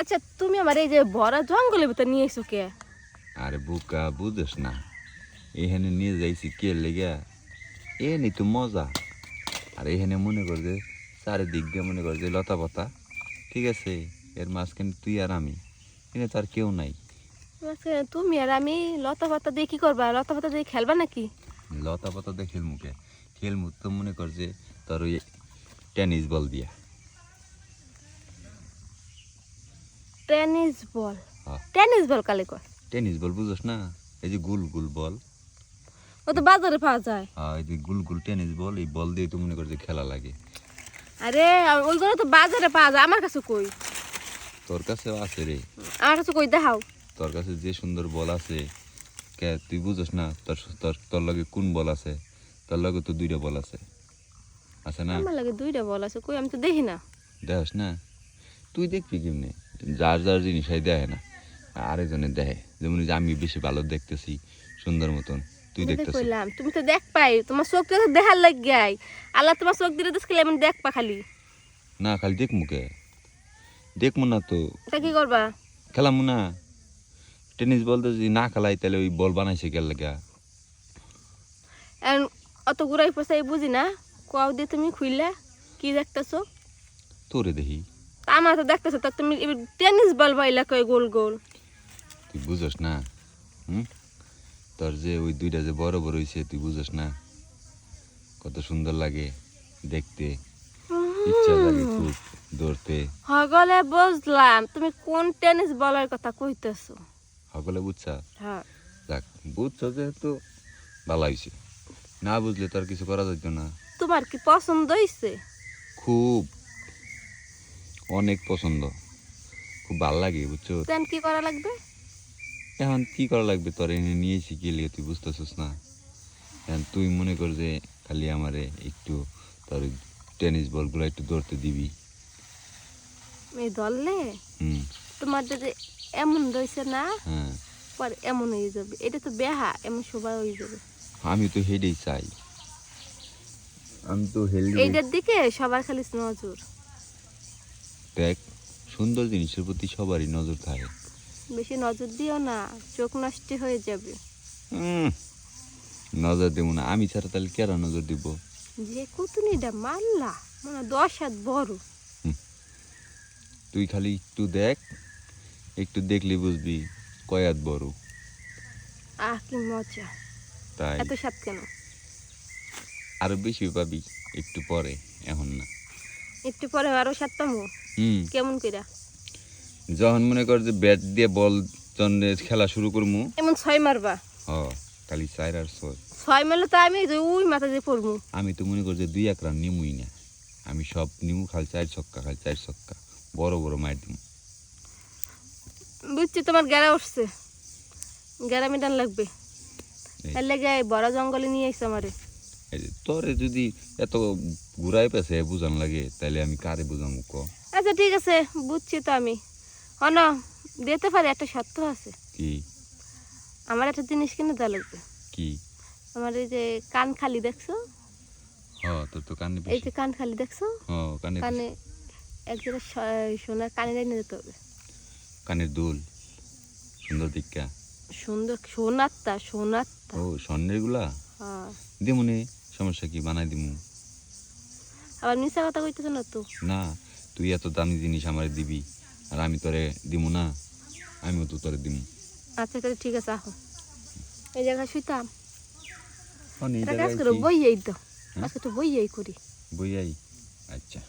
আচ্ছা তুমি আমার এই যে ভরা জঙ্গলের ভিতর নিয়ে এসো কে? আরে বুকা বুঝস না, এখানে নিয়ে যাইছি কে লেগা, এ নি তো মজা। আর এখানে মনে কর যে চারিদিক দিয়ে মনে কর যে লতা পাতা, ঠিক আছে, এর মাঝখানে তুই আর আমি, এখানে তো আর কেউ নাই। আচ্ছা, তুমি আর আমি লতা পাতা দিয়ে কি করবা? লতা পাতা দিয়ে খেলবা নাকি? লতা পাতা দিয়ে খেলমুকে, খেলমু তো মনে কর যে তোর ওই টেনিস বল দিয়া। Tennis ball? হ্যাঁ, টেনিস বল কালে কয়? টেনিস বল বুঝস না, এই যে গুল গুল বল। ও তো বাজারে পাওয়া যায়। হ্যাঁ, এই যে গুল গুল টেনিস বল, এই বল দিয়ে তো মনে কর যে খেলা লাগে। আরে ওইগুলো তো বাজারে পাওয়া যায়, আমার কাছে কই? তোর কাছেও আছে রে, আমার কাছে কই দেখাও। তোর কাছে যে সুন্দর বল আছে, কে তুই বুঝস না? তোর তোর তোর লগে কোন বল আছে? তোর লগে তো দুইটা বল আছে, আছে না? আমার লাগে দুইটা বল আছে, কই আমি তো দেখি না। দেখস না? তুই দেখবি কেমনে? যার যার জিনিসই দেখে না, আরেকজনের দেখে। যেমন এই যে আমি বেশি ভালো দেখতেছি সুন্দর মতন, তুই আমি তো দেখতেছিস কইলাম তুমি তো দেখ পাই, তোমার চোখ তো দেখার লাগ গাই। আল্লাহ তোমার চোখ দিলে তো খেলে আমি দেখবা খালি। না? খালি দেখমু কে? দেখমু না তো তা কি করবা? খেলামু না। টেনিস বলতে যদি না খেলাই তাহলে ওই বল বানাইছে কে লাগা? এখন অত ঘুরাই পয়সাই বুঝি না, কোয়াও দিয়ে তুমি খুইলা কি দেখতেছো? তোরে দেখি। তা আমার তো দেখতেছো, তা তুমি টেনিস বল বাইলা কই গোল গোল। তুই বুঝস না? হুম, তোর যে ওই দুইটা যে বড় বড় হইছে, তুই বুঝস না কত সুন্দর লাগে দেখতে, ইচ্ছা লাগে খুব ধরতে। হগলে বুঝলাম তুমি কোন টেনিস বলের কথা কইতেছো। সকলে বুঝছা? হ্যাঁ। যাক, বুঝছো যেহেতু ভালো হয়েছে, না বুঝলে তো আর কিছু করা যেত না। তোমার কি পছন্দ হইছে? খুব, অনেক পছন্দ, খুব ভালো লাগে বুঝছো। দেন কি করা লাগবে? এখন কি করা লাগবে? তোর এনে নিয়েছি কি লিয়ে, তুই বুঝতেছিস না? এখন তুই মনে কর যে খালি আমারে একটু তোর টেনিস বলগুলো একটু ধরতে দিবি। এই ধরলে হুম। তোমার যদি এমন রয়েছে না, হ্যাঁ, পরে এমন হয়ে যাবে। এটা তো বেহা, এমন সবাই হয়ে যাবে। আমি তো হেডেই চাই, আমি তো হেলদি। এইটার দিকে সবার খালি নজর। দেখ, সুন্দর জিনিসের প্রতি সবারই নজর থাকে। বেশি নজর দিও না, চোখ নষ্ট হয়ে যাবে। উম, নজর দেবো না আমি ছাড়া, তাহলে কেরা নজর দিব? যে কুতুনিটা মারলা মানে 10 হাত বড়। তুই খালি একটু দেখ, একটু দেখলে বুঝবি কয়াত বড়। আহ কি মজা! তাই এত স্বাদ কেন? আরো বেশি পাবি একটু পরে, এখন না। একটু পরে আরো স্বাদ পাবো? হুম, কেমন কইরা? যখন মনে কর যে ব্যাট দিয়ে বল চন্দ্রের খেলা শুরু করবো। এমন 6 মারবা? হ, খালি 4 আর 6। 6 মারলে তো আমি যে ওই মাথা দিয়ে পড়বো। আমি তো মনে কর যে 2-1 রান নিমুই না, আমি সব নিমু খালি 4 ছক্কা, খালি 4 ছক্কা, বড় বড় মার দিমু। বুঝছি তোমার গেরা উঠছে, গেরা মিটান লাগবে। এই- এর লেগে এই বড় জঙ্গলে নিয়ে আইছে আমারে। এই যে তোরে যদি এত ঘুরাই পেছে বুঝান লাগে, তাহলে আমি কারে বুঝামু ক? আচ্ছা ঠিক আছে, বুঝছি তো আমি। অন দিতে পারি, একটা শর্ত আছে। কি? আমার একটা জিনিস কিনে দেওয়া লাগবে। কি? আমার এই যে কান খালি দেখছো? হ, তোর তো কানে এই বেশি। যে কান খালি দেখছো? হ, কানে বেশি। কানে এক জায়গায় সোনার কানে নিয়ে যেতে হবে। কানের দুল সুন্দর দিক্কা। সুন্দর সোনারটা, সোনারটা। ও, স্বর্ণের গুলা হ্যাঁ। দিমুনে, সমস্যা কি? বানাই দিমু। আবার মিশা কথা কইতেছো না তো? না, তুই এত দামি জিনিস আমারে দিবি আর আমি তোরে দিমু না? আমিও তো তোরে দিমু। আচ্ছা তাহলে ঠিক আছে, আহো এই জায়গায় শুইতাম। এই একটা কাজ জায়গায় করো, কি? বইয়েই তো হ্যাঁ? আজকে তো বইয়েই করি। বই আই। আচ্ছা।